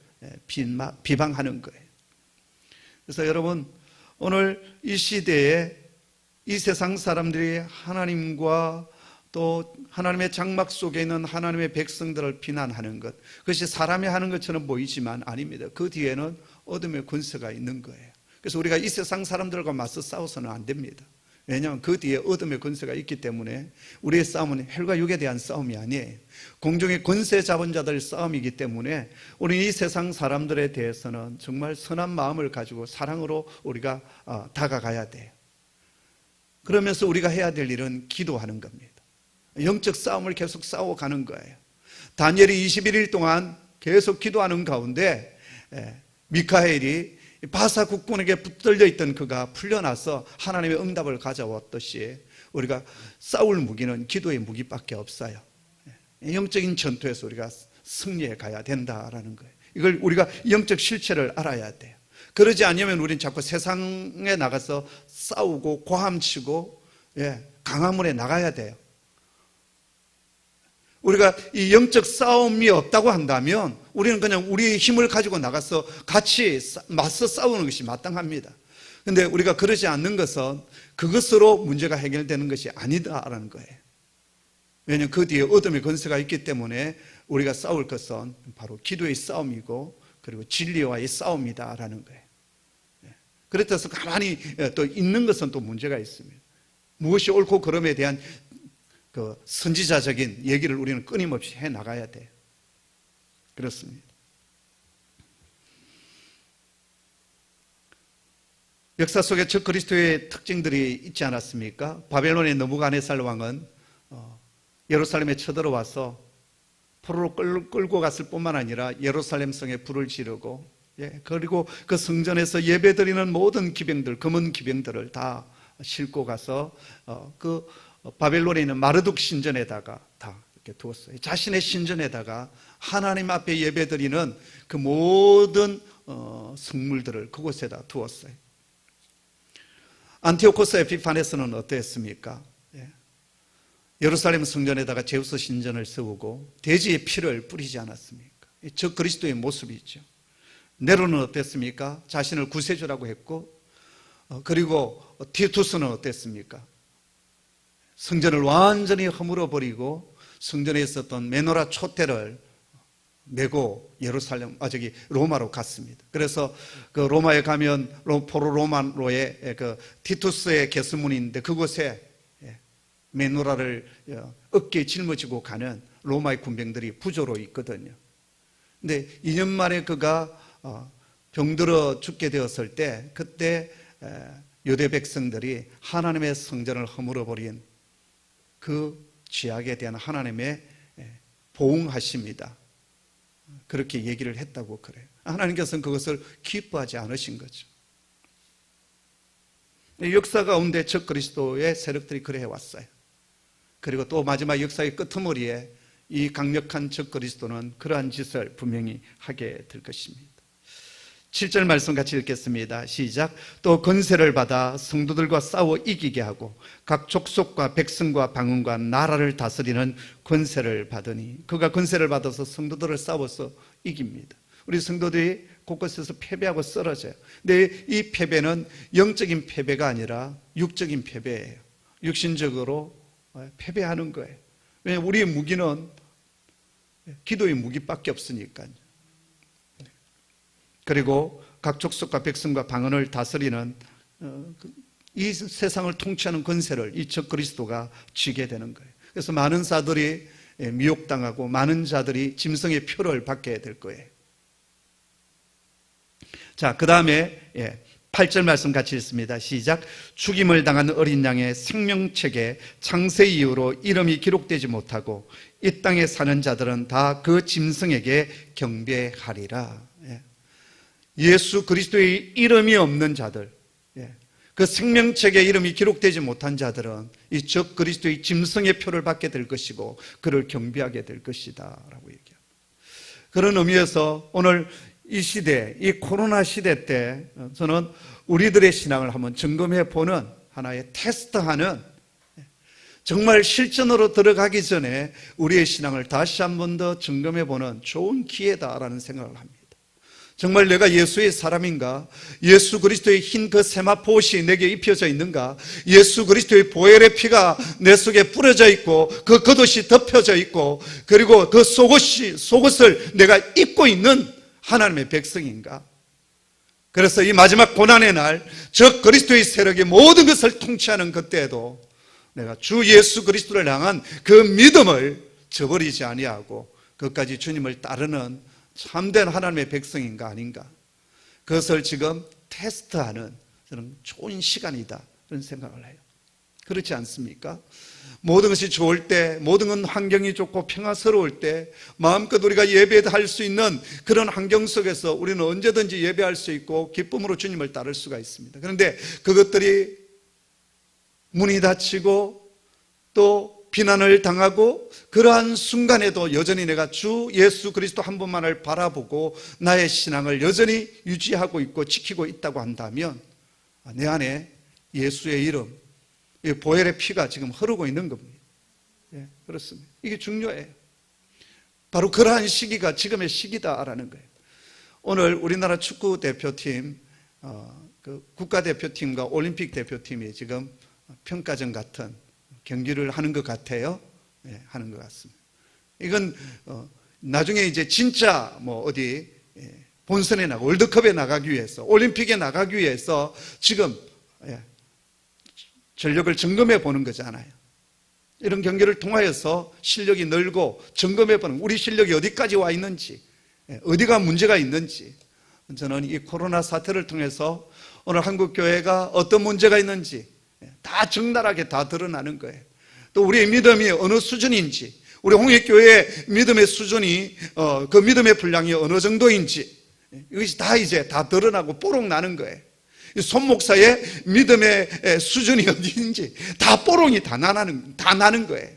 S1: 비방하는 거예요. 그래서 여러분, 오늘 이 시대에 이 세상 사람들이 하나님과 또 하나님의 장막 속에 있는 하나님의 백성들을 비난하는 것, 그것이 사람이 하는 것처럼 보이지만 아닙니다. 그 뒤에는 어둠의 권세가 있는 거예요. 그래서 우리가 이 세상 사람들과 맞서 싸워서는 안 됩니다. 왜냐하면 그 뒤에 어둠의 권세가 있기 때문에 우리의 싸움은 혈과 육에 대한 싸움이 아니에요. 공중의 권세 잡은 자들 싸움이기 때문에 우리 이 세상 사람들에 대해서는 정말 선한 마음을 가지고 사랑으로 우리가 다가가야 돼요. 그러면서 우리가 해야 될 일은 기도하는 겁니다. 영적 싸움을 계속 싸워가는 거예요. 다니엘이 21일 동안 계속 기도하는 가운데 미카엘이 바사 국군에게 붙들려 있던 그가 풀려나서 하나님의 응답을 가져왔듯이 우리가 싸울 무기는 기도의 무기밖에 없어요. 영적인 전투에서 우리가 승리해 가야 된다라는 거예요. 이걸 우리가 영적 실체를 알아야 돼요. 그러지 않으면 우리는 자꾸 세상에 나가서 싸우고 고함치고 강화문에 나가야 돼요. 우리가 이 영적 싸움이 없다고 한다면 우리는 그냥 우리의 힘을 가지고 나가서 같이 맞서 싸우는 것이 마땅합니다. 그런데 우리가 그러지 않는 것은 그것으로 문제가 해결되는 것이 아니다라는 거예요. 왜냐하면 그 뒤에 어둠의 권세가 있기 때문에 우리가 싸울 것은 바로 기도의 싸움이고 그리고 진리와의 싸움이다라는 거예요. 그렇다고 가만히 또 있는 것은 또 문제가 있습니다. 무엇이 옳고 그름에 대한 그 선지자적인 얘기를 우리는 끊임없이 해 나가야 돼요. 그렇습니다. 역사 속에 적 그리스도의 특징들이 있지 않았습니까? 바벨론의 느부갓네살 왕은 예루살렘에 쳐들어와서 포로로 끌고 갔을 뿐만 아니라 예루살렘 성에 불을 지르고 그리고 그 성전에서 예배드리는 모든 기병들, 금은 기병들을 다 싣고 가서 그 바벨론에 있는 마르둑 신전에다가 다 이렇게 두었어요. 자신의 신전에다가 하나님 앞에 예배드리는 그 모든 성물들을 그곳에다 두었어요. 안티오코스 에피파네스는 어땠습니까? 예루살렘 성전에다가 제우스 신전을 세우고 돼지의 피를 뿌리지 않았습니까? 저 그리스도의 모습이죠. 네로는 어땠습니까? 자신을 구세주라고 했고, 그리고 티투스는 어땠습니까? 성전을 완전히 허물어 버리고 성전에 있었던 메노라 촛대를 메고 로마로 갔습니다. 그래서 그 로마에 가면 포로 로마로에 그 티투스의 개수문이 있는데 그곳에 메노라를 어깨에 짊어지고 가는 로마의 군병들이 부조로 있거든요. 근데 2년 만에 그가 병들어 죽게 되었을 때 그때 유대 백성들이 하나님의 성전을 허물어 버린 그 죄악에 대한 하나님의 보응하십니다. 그렇게 얘기를 했다고 그래요. 하나님께서는 그것을 기뻐하지 않으신 거죠. 역사 가운데 적그리스도의 세력들이 그래 왔어요. 그리고 또 마지막 역사의 끄트머리에 이 강력한 적그리스도는 그러한 짓을 분명히 하게 될 것입니다. 7절 말씀 같이 읽겠습니다. 시작. 또 권세를 받아 성도들과 싸워 이기게 하고 각 족속과 백성과 방언과 나라를 다스리는 권세를 받으니, 그가 권세를 받아서 성도들을 싸워서 이깁니다. 우리 성도들이 곳곳에서 패배하고 쓰러져요. 근데 이 패배는 영적인 패배가 아니라 육적인 패배예요. 육신적으로 패배하는 거예요. 왜냐하면 우리의 무기는 기도의 무기밖에 없으니까요. 그리고 각 족속과 백성과 방언을 다스리는 이 세상을 통치하는 권세를 이 적그리스도가 쥐게 되는 거예요. 그래서 많은 자들이 미혹당하고 많은 자들이 짐승의 표를 받게 될 거예요. 자, 그 다음에 8절 말씀 같이 읽습니다. 시작. 죽임을 당한 어린 양의 생명책에 창세 이후로 이름이 기록되지 못하고 이 땅에 사는 자들은 다 그 짐승에게 경배하리라. 예수 그리스도의 이름이 없는 자들, 그 생명책에 이름이 기록되지 못한 자들은 이 적 그리스도의 짐승의 표를 받게 될 것이고 그를 경배하게 될 것이다 라고 얘기합니다. 그런 의미에서 오늘 이 시대, 이 코로나 시대 때 저는 우리들의 신앙을 한번 점검해 보는 하나의 테스트하는, 정말 실전으로 들어가기 전에 우리의 신앙을 다시 한 번 더 점검해 보는 좋은 기회다라는 생각을 합니다. 정말 내가 예수의 사람인가? 예수 그리스도의 흰 그 세마포옷이 내게 입혀져 있는가? 예수 그리스도의 보혈의 피가 내 속에 뿌려져 있고 그 겉옷이 덮여져 있고 그리고 그 속옷을 내가 입고 있는 하나님의 백성인가? 그래서 이 마지막 고난의 날 적 그리스도의 세력이 모든 것을 통치하는 그때에도 내가 주 예수 그리스도를 향한 그 믿음을 저버리지 아니하고 끝까지 주님을 따르는 참된 하나님의 백성인가 아닌가, 그것을 지금 테스트하는 저는 좋은 시간이다 그런 생각을 해요. 그렇지 않습니까? 모든 것이 좋을 때, 모든 건 환경이 좋고 평화스러울 때 마음껏 우리가 예배할 수 있는 그런 환경 속에서 우리는 언제든지 예배할 수 있고 기쁨으로 주님을 따를 수가 있습니다. 그런데 그것들이 문이 닫히고 또 비난을 당하고 그러한 순간에도 여전히 내가 주 예수 그리스도 한 분만을 바라보고 나의 신앙을 여전히 유지하고 있고 지키고 있다고 한다면 내 안에 예수의 이름, 보혈의 피가 지금 흐르고 있는 겁니다. 그렇습니다. 이게 중요해요. 바로 그러한 시기가 지금의 시기다라는 거예요. 오늘 우리나라 축구 대표팀, 그 국가대표팀과 올림픽 대표팀이 지금 평가전 같은 경기를 하는 것 같아요. 하는 것 같습니다. 이건 나중에 이제 진짜 어디 본선에 월드컵에 나가기 위해서, 올림픽에 나가기 위해서 지금 전력을 점검해 보는 거잖아요. 이런 경기를 통하여서 실력이 늘고 점검해 보는, 우리 실력이 어디까지 와 있는지, 어디가 문제가 있는지. 저는 이 코로나 사태를 통해서 오늘 한국교회가 어떤 문제가 있는지 다 적나라하게 다 드러나는 거예요. 또 우리의 믿음이 어느 수준인지, 우리 홍익교회의 믿음의 수준이 그 믿음의 분량이 어느 정도인지 이것이 다 이제 다 드러나고 뽀록 나는 거예요. 손 목사의 믿음의 수준이 어디인지 다 뽀록이 다 나는 거예요.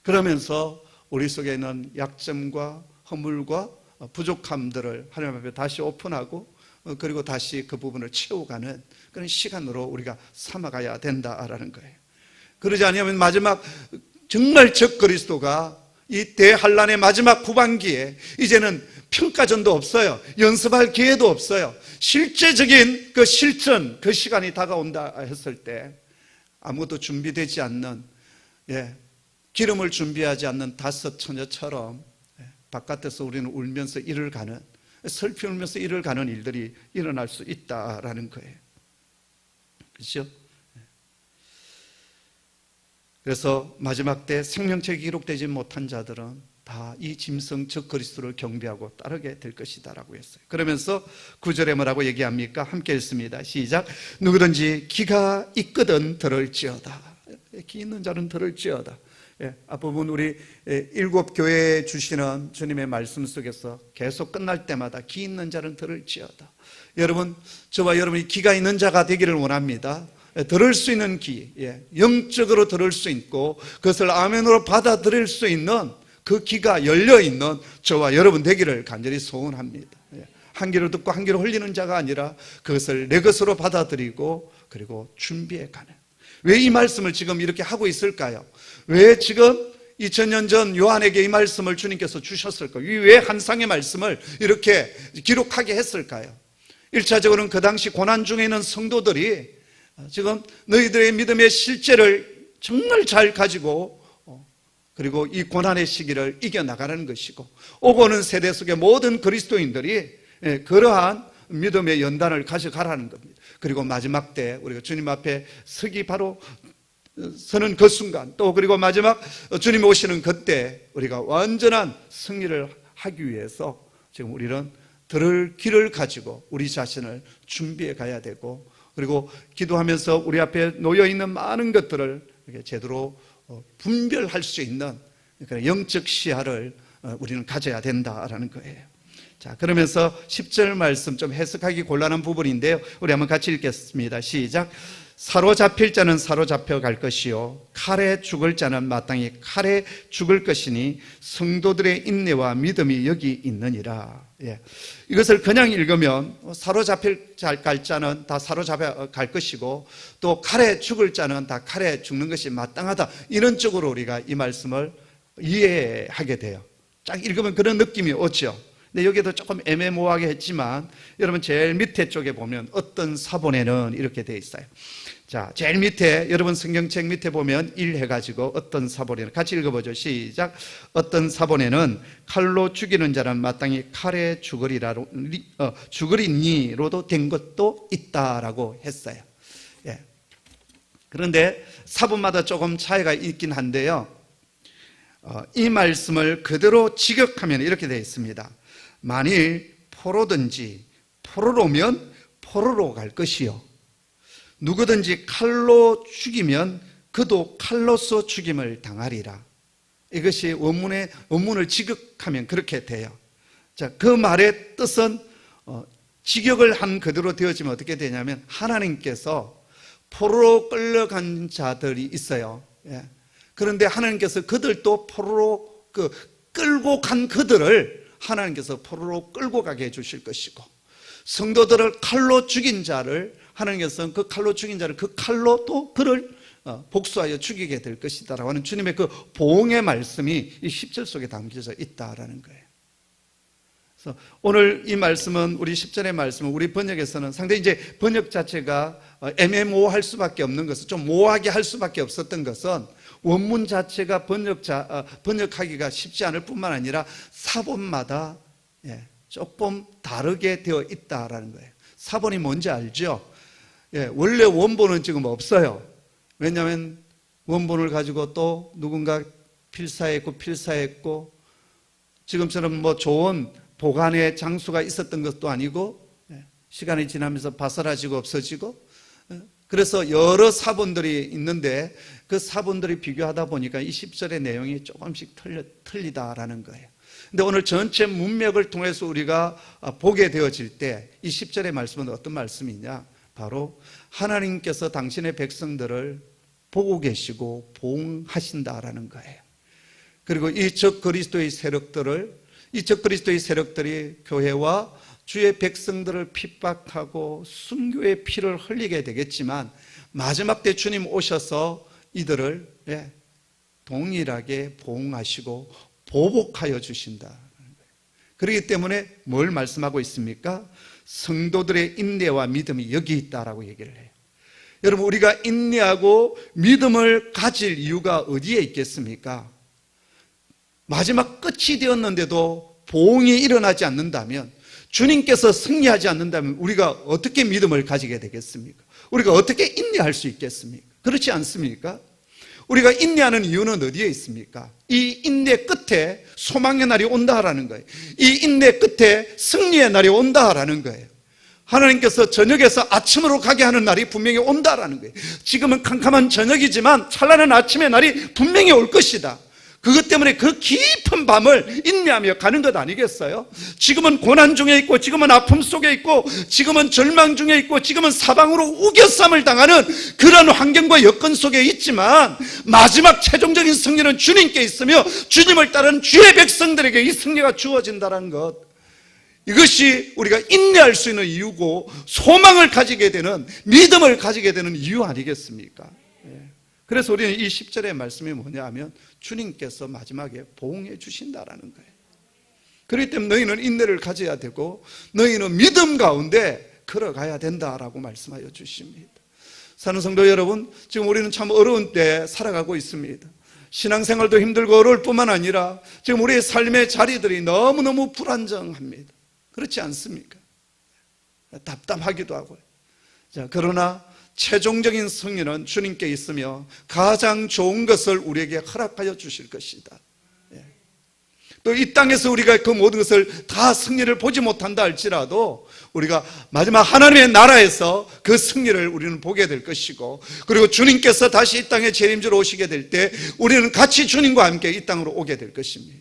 S1: 그러면서 우리 속에 있는 약점과 허물과 부족함들을 하나님 앞에 다시 오픈하고 그리고 다시 그 부분을 채워가는 그런 시간으로 우리가 삼아가야 된다라는 거예요. 그러지 않으면 마지막 정말 적 그리스도가 이 대환란의 마지막 후반기에 이제는 평가전도 없어요. 연습할 기회도 없어요. 실제적인 그 실전, 그 시간이 다가온다 했을 때 아무것도 준비되지 않는, 기름을 준비하지 않는 다섯 처녀처럼 바깥에서 우리는 울면서 일을 가는, 슬피 울면서 일을 가는 일들이 일어날 수 있다라는 거예요. 그렇죠? 그래서 마지막 때 생명책이 기록되지 못한 자들은 다 이 짐승 적 그리스도를 경배하고 따르게 될 것이다라고 했어요. 그러면서 9절에 뭐라고 얘기합니까? 함께 읽습니다. 시작. 누구든지 기가 있거든 들을지어다. 기 있는 자는 들을지어다. 앞부분 우리 7교회에 주시는 주님의 말씀 속에서 계속 끝날 때마다 기 있는 자는 들을지어다. 여러분, 저와 여러분이 기가 있는 자가 되기를 원합니다. 들을 수 있는 귀, 영적으로 들을 수 있고 그것을 아멘으로 받아들일 수 있는 그 귀가 열려있는 저와 여러분 되기를 간절히 소원합니다. 한 귀로 듣고 한 귀로 흘리는 자가 아니라 그것을 내 것으로 받아들이고 그리고 준비해 가는. 왜 이 말씀을 지금 이렇게 하고 있을까요? 왜 지금 2000년 전 요한에게 이 말씀을 주님께서 주셨을까요? 왜 한 상의 말씀을 이렇게 기록하게 했을까요? 1차적으로는 그 당시 고난 중에 있는 성도들이 지금 너희들의 믿음의 실제를 정말 잘 가지고 그리고 이 고난의 시기를 이겨나가는 것이고 오고 오는 세대 속의 모든 그리스도인들이 그러한 믿음의 연단을 가져가라는 겁니다. 그리고 마지막 때 우리가 주님 앞에 서기 바로 서는 그 순간 또 그리고 마지막 주님 오시는 그때 우리가 완전한 승리를 하기 위해서 지금 우리는 들을 길을 가지고 우리 자신을 준비해 가야 되고 그리고 기도하면서 우리 앞에 놓여있는 많은 것들을 이렇게 제대로 분별할 수 있는 영적 시야를 우리는 가져야 된다라는 거예요. 자, 그러면서 10절 말씀 좀 해석하기 곤란한 부분인데요. 우리 한번 같이 읽겠습니다. 시작. 사로잡힐 자는 사로잡혀 갈 것이요 칼에 죽을 자는 마땅히 칼에 죽을 것이니 성도들의 인내와 믿음이 여기 있느니라. 이것을 그냥 읽으면 사로잡힐 갈 자는 다 사로잡혀 갈 것이고 또 칼에 죽을 자는 다 칼에 죽는 것이 마땅하다. 이런 쪽으로 우리가 이 말씀을 이해하게 돼요. 쫙 읽으면 그런 느낌이 오죠. 근데 여기도 조금 애매모호하게 했지만 여러분 제일 밑에 쪽에 보면 어떤 사본에는 이렇게 되어 있어요. 자, 제일 밑에 여러분 성경책 밑에 보면 1 해가지고 어떤 사본에는 같이 읽어보죠. 시작. 어떤 사본에는 칼로 죽이는 자는 마땅히 칼에 죽으리니로도 된 것도 있다라고 했어요. 그런데 사본마다 조금 차이가 있긴 한데요. 이 말씀을 그대로 직역하면 이렇게 되어 있습니다. 만일 포로든지 포로로면 포로로 갈 것이요 누구든지 칼로 죽이면 그도 칼로서 죽임을 당하리라. 이것이 원문을 직역하면 그렇게 돼요. 자, 그 말의 뜻은 직역을 한 그대로 되어지면 어떻게 되냐면 하나님께서 포로로 끌려간 자들이 있어요. 그런데 하나님께서 그들도 포로로 끌고 간 그들을 하나님께서 포로로 끌고 가게 해주실 것이고 성도들을 칼로 죽인 자를 하나님께서는 그 칼로 죽인 자를 그 칼로 또 그를 복수하여 죽이게 될 것이다라고 하는 주님의 그 보응의 말씀이 이 10절 속에 담겨져 있다라는 거예요. 그래서 오늘 이 말씀은 우리 10절의 말씀은 우리 번역에서는 상당히 이제 번역 자체가 애매모호할 수밖에 없는 것은 좀 모호하게 할 수밖에 없었던 것은 원문 자체가 번역하기가 쉽지 않을 뿐만 아니라 사본마다 조금 다르게 되어 있다라는 거예요. 사본이 뭔지 알죠? 원래 원본은 지금 없어요. 왜냐하면 원본을 가지고 또 누군가 필사했고 지금처럼 뭐 좋은 보관의 장수가 있었던 것도 아니고 시간이 지나면서 바스라지고 없어지고 그래서 여러 사본들이 있는데 그 사본들이 비교하다 보니까 이 10절의 내용이 조금씩 틀리다라는 거예요. 근데 오늘 전체 문맥을 통해서 우리가 보게 되어질 때 이 10절의 말씀은 어떤 말씀이냐? 바로 하나님께서 당신의 백성들을 보고 계시고 보응하신다라는 거예요. 그리고 이 적그리스도의 세력들이 교회와 주의 백성들을 핍박하고 순교의 피를 흘리게 되겠지만 마지막 때 주님 오셔서 이들을 동일하게 보응하시고 보복하여 주신다. 그렇기 때문에 뭘 말씀하고 있습니까? 성도들의 인내와 믿음이 여기 있다라고 얘기를 해요. 여러분, 우리가 인내하고 믿음을 가질 이유가 어디에 있겠습니까? 마지막 끝이 되었는데도 보응이 일어나지 않는다면, 주님께서 승리하지 않는다면 우리가 어떻게 믿음을 가지게 되겠습니까? 우리가 어떻게 인내할 수 있겠습니까? 그렇지 않습니까? 우리가 인내하는 이유는 어디에 있습니까? 이 인내 끝에 소망의 날이 온다 하라는 거예요. 이 인내 끝에 승리의 날이 온다 하라는 거예요. 하나님께서 저녁에서 아침으로 가게 하는 날이 분명히 온다라는 거예요. 지금은 캄캄한 저녁이지만 찬란한 아침의 날이 분명히 올 것이다. 그것 때문에 그 깊은 밤을 인내하며 가는 것 아니겠어요? 지금은 고난 중에 있고, 지금은 아픔 속에 있고, 지금은 절망 중에 있고, 지금은 사방으로 우겨쌈을 당하는 그런 환경과 여건 속에 있지만, 마지막 최종적인 승리는 주님께 있으며 주님을 따르는 주의 백성들에게 이 승리가 주어진다는 것, 이것이 우리가 인내할 수 있는 이유고 소망을 가지게 되는, 믿음을 가지게 되는 이유 아니겠습니까? 그래서 우리는 이 10절의 말씀이 뭐냐 하면 주님께서 마지막에 보응해 주신다라는 거예요. 그렇기 때문에 너희는 인내를 가져야 되고 너희는 믿음 가운데 걸어가야 된다라고 말씀하여 주십니다. 사는 성도 여러분, 지금 우리는 참 어려운 때 살아가고 있습니다. 신앙생활도 힘들고 어려울 뿐만 아니라 지금 우리의 삶의 자리들이 너무너무 불안정합니다. 그렇지 않습니까? 답답하기도 하고요. 자, 그러나 최종적인 승리는 주님께 있으며 가장 좋은 것을 우리에게 허락하여 주실 것이다. 또 이 땅에서 우리가 그 모든 것을 다 승리를 보지 못한다 할지라도 우리가 마지막 하나님의 나라에서 그 승리를 우리는 보게 될 것이고, 그리고 주님께서 다시 이 땅에 재림주로 오시게 될 때 우리는 같이 주님과 함께 이 땅으로 오게 될 것입니다.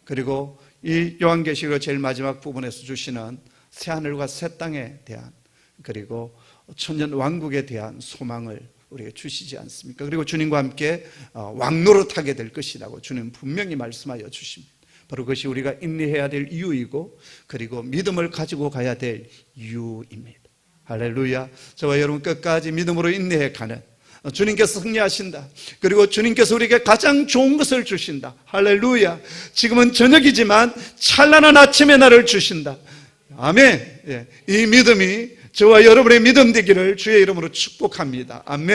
S1: 그리고 이 요한계시록 제일 마지막 부분에서 주시는 새하늘과 새 땅에 대한, 그리고 천년 왕국에 대한 소망을 우리에게 주시지 않습니까? 그리고 주님과 함께 왕노릇하게 될 것이라고 주님 분명히 말씀하여 주십니다. 바로 그것이 우리가 인내해야 될 이유이고, 그리고 믿음을 가지고 가야 될 이유입니다. 할렐루야. 저와 여러분 끝까지 믿음으로 인내해 가는, 주님께서 승리하신다. 그리고 주님께서 우리에게 가장 좋은 것을 주신다. 할렐루야. 지금은 저녁이지만 찬란한 아침의 날을 주신다. 아멘. 이 믿음이 저와 여러분의 믿음 되기를 주의 이름으로 축복합니다. 아멘.